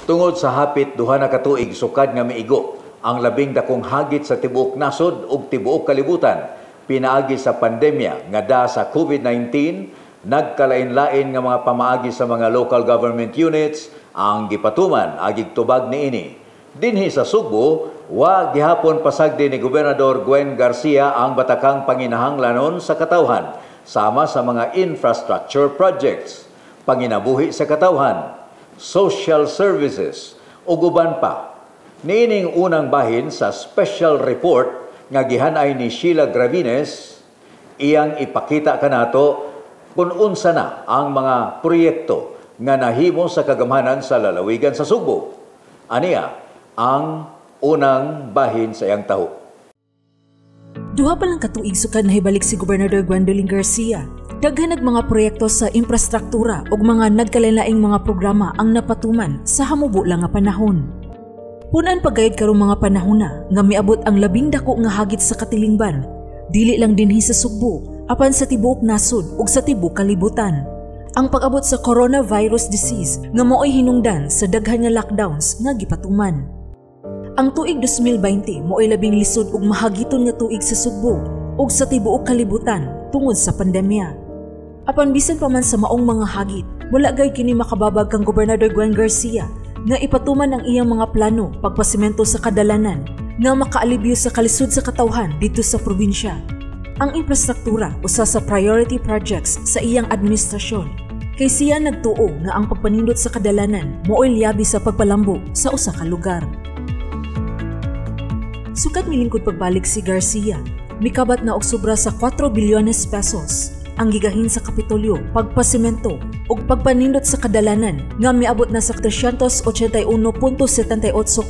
Tungod sa hapit duha na ka tuig sukad nga miigo ang labing dakong hagit sa tibuok nasod ug tibuok kalibutan pinaagi sa pandemya nga da sa COVID-19, nagkalain-lain nga mga pamaagi sa mga local government units ang gipatuman agig tubag niini. Dinhi sa Subo, wa gihapon pasagdi ni Gobernador Gwen Garcia ang batakang panginahanglanon sa katawhan sama sa mga infrastructure projects, panginabuhi sa katawhan, social services ug uban pa. Niining unang bahin sa special report nga gihanay ni Sheila Gravines, iyang ipakita kanato kung unsa na ang mga proyekto nga nahimo sa kagamhanan sa lalawigan sa Subo. Aniya ang unang bahin sa iyang taho. Duha pa lang katuig sukad na hibalik si Gobernador Gwendolyn Garcia. Daghanag mga proyekto sa infrastruktura ug mga nagkalain-laing mga programa ang napatuman sa hamubo lang nga panahon. Punan pagayod karong mga panahona nga miabot ang labing dako nga hagit sa katilingban, dili lang dinhi sa Sugbo, apan sa tibuok nasod ug sa tibuok kalibutan. Ang pag-abot sa coronavirus disease nga mao'y hinungdan sa daghan nga lockdowns nga gipatuman. Ang tuig 2020 mao'y labing lisod ug mahagiton nga tuig sa Sugbo ug sa tibuok kalibutan tungod sa pandemya. Apan bisan pa man sa maong mga hagit, wala gay kini makababag kang Gobernador Gwen Garcia nga ipatuman ang iyang mga plano pagpasimento sa kadalanan nga makaalibyo sa kalisod sa katawhan dito sa probinsya. Ang infrastruktura usa sa priority projects sa iyang administrasyon. Kay siya nagtuo nga ang pagpanindot sa kadalanan mao'y liabi sa pagpalambo sa usa ka lugar. Sukat milingkod pagbalik si Garcia, mikabat na og sobra sa 4 bilyones pesos ang gigahin sa Kapitolyo, pagpasimento ug pagpanindot sa kadalanan nga miabot na sa 381.78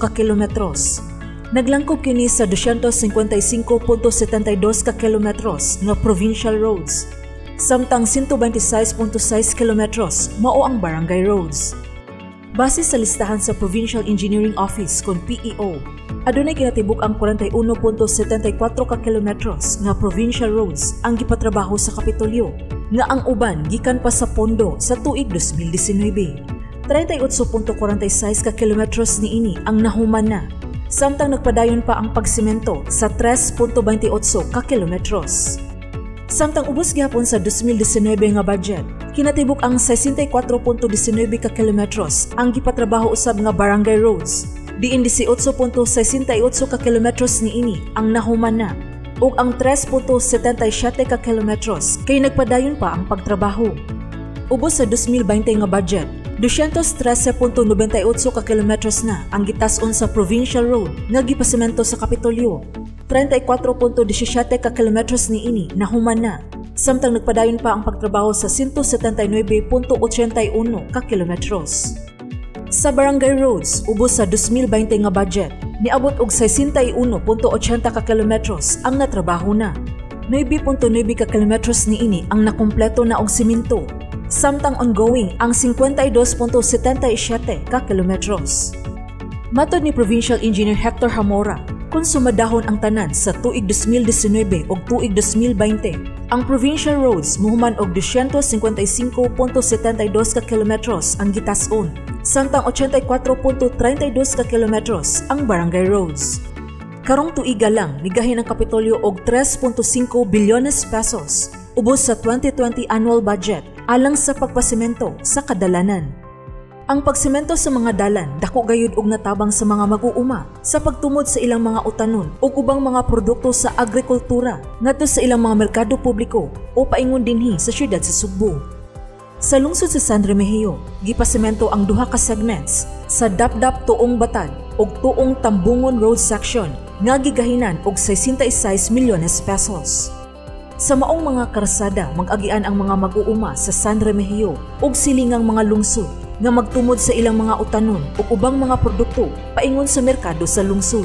ka kilometros. Naglangkob kini sa 255.72 ka kilometros nga provincial roads, samtang 126.6 kilometros mao ang barangay roads. Base sa listahan sa Provincial Engineering Office kon PEO, adunay ginatibuk ang 41.74 ka kilometros nga provincial roads ang gipatrabaho sa Kapitolyo, nga ang uban gikan pa sa pondo sa tuig 2019. 38.46 ka kilometros niini ang nahuman na, samtang nagpadayon pa ang pagsimento sa 3.28 ka kilometros. Samtang ubos gihapon sa 2019 nga budget, kinatibuk ang 64.19 ka kilometros ang gipatrabaho usab nga barangay roads, diin 18.68 ka kilometros niini ang nahuman na, ug ang 3.77 ka kilometros kay nagpadayon pa ang pagtrabaho. Ubos sa 2020 nga budget, 213.98 ka kilometros na ang gitas-on sa provincial road nga gipasemento sa Kapitolyo. 34.17 ka kilometros niini nahuman na, samtang nagpadayon pa ang pagtrabaho sa 179.81 ka kilometros. Sa barangay roads, ubos sa 2020 nga budget, niabot og 61.80 ka kilometros ang natrabaho na. 9.9 ka kilometros niini ang nakumpleto na og siminto, samtang ongoing ang 52.77 ka kilometros. Matod ni Provincial Engineer Hector Hamora, kung sumadahon ang tanan sa tuig 2019 ug tuig 2020, ang provincial roads muhuman og 255.72 ka kilometros ang gitas-on, samtang 84.32 ka kilometros ang barangay roads. Karong tuiga lang, nigahin ang Kapitolyo og 3.5 bilyones pesos ubos sa 2020 annual budget alang sa pagpasemento sa kadalanan. Ang pagsemento sa mga dalan dako gayud og natabang sa mga mag-uuma sa pagtumod sa ilang mga utanon ug ubang mga produkto sa agrikultura ngadto sa ilang mga merkado publiko o paingon dinhi sa syudad sa Sugbo. Sa lungsod sa San Remigio, gipasemento ang duha ka segments sa Dapdap tuong Batad ug tuong Tambungon Road section nga gigahinan og 66 milyones pesos. Sa maong mga karsada, mag-agian ang mga mag-uuma sa San Remigio ug silingang mga lungsod nga magtumod sa ilang mga utanon o ubang mga produkto paingon sa merkado sa lungsod.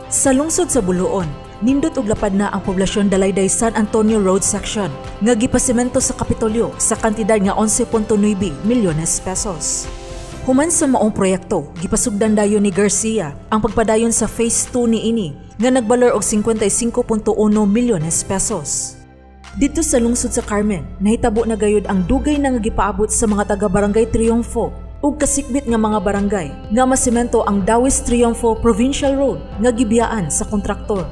Sa lungsod sa Buluon, nindot og lapad na ang poblasyon Dalayday San Antonio Road section nga gipasemento sa Kapitolyo sa kantidad nga 11.9 milyones pesos. Human sa maong proyekto, gipasugdan dayon ni Garcia ang pagpadayon sa Phase 2 niini nga nagbalor og 55.1 milyones pesos. Dito sa lungsod sa Carmen, nahitabo na gayud ang dugay na nga gipaabot sa mga taga-barangay Triunfo ug kasikbit nga mga barangay nga masemento ang Dawis Triunfo Provincial Road nga gibiyaan sa kontraktor.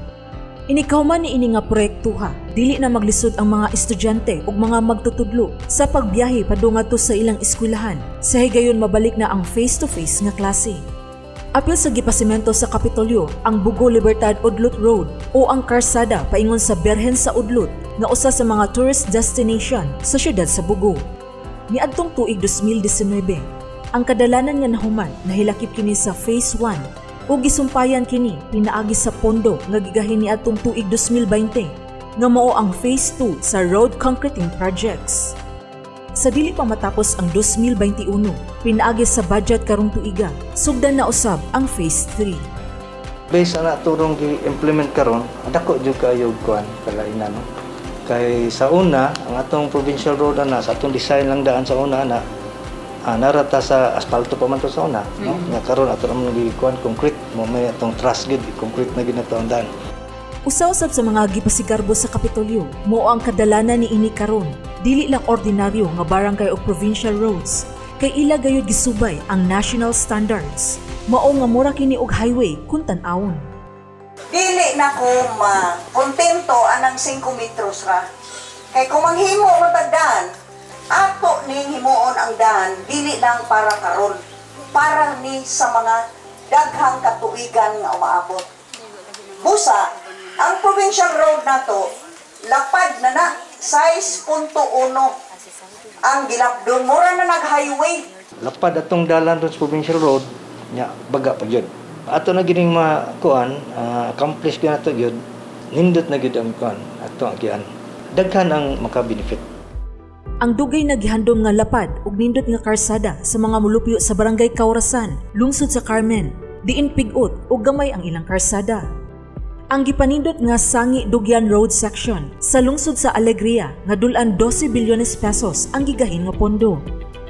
Inikauman ni ini nga proyektuha, dili na maglisod ang mga estudyante ug mga magtutudlo sa pagbiyahe padungadto sa ilang eskwelahan, sa higayon mabalik na ang face-to-face nga klase. Apil sa gipasimento sa Kapitolyo ang Bugo Libertad Udlot Road o ang karsada paingon sa Berhen sa Udlot nga usa sa mga tourist destination sa syudad sa Bugo. Niadtong tuig 2019, ang kadalanan nga nahuman nahilakip kini sa Phase 1 ug gisumpayan kini pinaagi sa pondo nga gigahin niadtong tuig 2020 nga mao ang Phase 2 sa road concreting projects. Sa dili pa matapos ang 2021, pinaagi sa budget karong tuiga, sugdan na usab ang Phase 3. Based na turong gi-implement karon, dako jud kayo kuan kalainan no. Kay sa una, ang atong provincial road na sa atong design lang daan sa una na narata sa asfalto pa man to sa una, no? Nga karon ato naman gikuan concrete, mo may atong truss gid, concrete na gid na taon daan. Usa-usab sa mga gipasigarbo sa Kapitolyo, mao ang kadalanan ni ini karon. Dili lang ordinaryo nga barangay o provincial roads, kay ila gayud gisubay ang national standards. Mao nga mura kini og highway kun tan-awon. Dili na ko kontento anang 5 metros ra. Kay kung manghimo matag daan, ato ning himuon ang daan dili lang para karon, para ni sa mga daghang katuigan nga umaabot. Busa, ang provincial road nato lapad na 6.1 ang gilapdon, mura na nag-highway. Lapad atong dalan sa provincial road nya baga pa gyud. Ato na gining makuan, accomplish gyud nato gyud. Nindot na gyud ang kuan ato agian. Daghan ang maka-benefit. Ang dugay na gihandom nga lapad ug nindot nga karsada sa mga mulupyo sa Barangay Kaurasan, lungsod sa Carmen, diin pig-ot ug gamay ang ilang karsada. Ang gipanindot nga Sangi Dugyan Road section sa lungsod sa Alegria nga dulan 12 bilyones pesos ang gigahin nga pondo.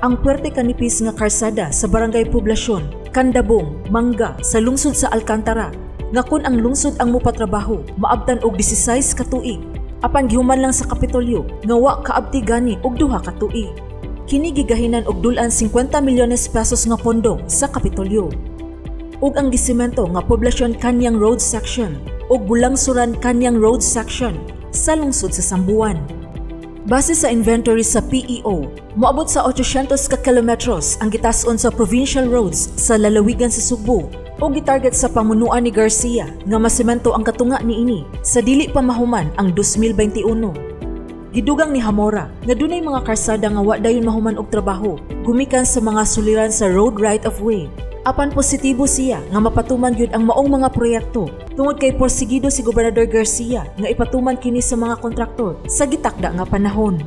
Ang puwerte kanipis nga karsada sa Barangay Poblasyon, Candabong, Manga sa lungsod sa Alcantara nga kun ang lungsod ang mopatrabaho, maabtan og 16 ka tuig. Apan gihuman lang sa Kapitolyo nga wa kaabti gani og 2 ka tuig. Kini gigahinan og dulan 50 milyones pesos nga pondo sa Kapitolyo. Ug ang gisemento nga Poblasyon Kanyang Road section ug Bulangsuran Kanyang Road section sa lungsod sa Sambuan. Base sa inventory sa PEO, moabot sa 800 ka kilometros ang gitas-on sa provincial roads sa lalawigan sa Subo o gitarget sa pamunuan ni Garcia nga masemento ang katunga niini sa dili pa mahuman ang 2021. Gidugang ni Hamora nga dunay mga karsada nga wa dayon mahuman og trabaho gumikan sa mga suliran sa road right of way. Apan positibo siya nga mapatuman gyud ang maong mga proyekto tungod kay porsigido si Gobernador Garcia nga ipatuman kini sa mga kontraktor sa gitakda nga panahon.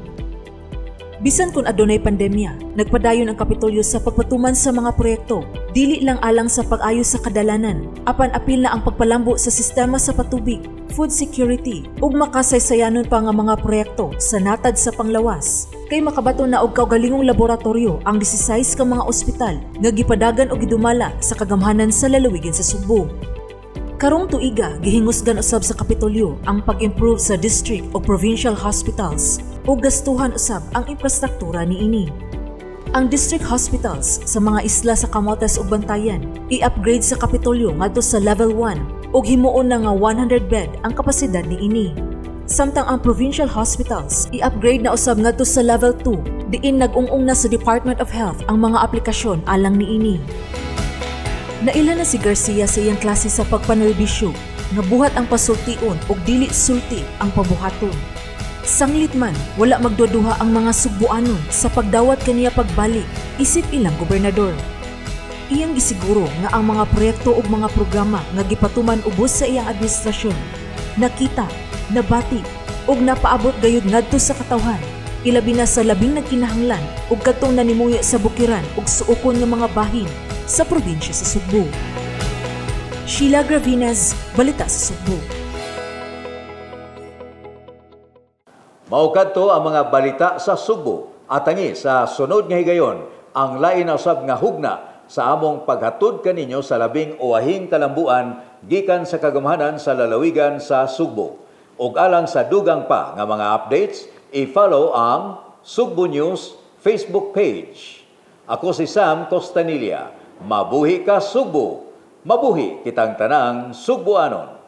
Bisan kun adunay pandemya, nagpadayon ang Kapitolyo sa pagpatuman sa mga proyekto, dili lang alang sa pag-ayos sa kadalanan, apan apil na ang pagpalambo sa sistema sa patubig, food security, ug makasaysayanon pa nga mga proyekto sa natad sa panglawas. Kay makabato na og kaugalingong laboratorio ang 16 ka mga ospital nga gipadagan og gidumala sa kagamhanan sa lalawigan sa Subo. Karong tuiga, gihingusgan usab sa Kapitolyo ang pag-improve sa district o provincial hospitals o gastuhan usab ang infrastruktura niini. Ang district hospitals sa mga isla sa Camotes ug Bantayan i-upgrade sa Kapitolyo ngadto sa level 1 ug himuon na nga 100 bed ang kapasidad niini. Samtang ang provincial hospitals i-upgrade na usab ngadto sa level 2 diin nag-ung-ung na sa Department of Health ang mga aplikasyon alang niini. Naila na si Garcia sa iyang klase sa pagpanerbisyo nga buhat ang pasultion ug dili sulti ang pabuhaton. Sanglit man, wala magduduha ang mga Subuanon sa pagdawat kaniya pagbalik, isip ilang gobernador. Iyang gisiguro nga ang mga proyekto ug mga programa nga gipatuman ubos sa iyang administrasyon nakita, nabati ug napaabot gayud ngadto sa katawhan, ilabi na sa labing nagkinahanglan ug kadtong nanimuyo sa bukiran ug suokon nga mga bahin sa probinsya sa Subo. Sheila Gravinez, Balita sa Subo. Mao kadto ang mga balita sa Subo. Atangi sa sunod nga higayon ang lain na usab nga hugna sa among paghatod kaninyo sa labing uwahing kalambuan gikan sa kagamhanan sa lalawigan sa Subo. Ug alang sa dugang pa nga mga updates, i-follow ang Subo News Facebook page. Ako si Sam Costanilla. Mabuhi ka Sugbo. Mabuhi kitang tanang Sugboanon.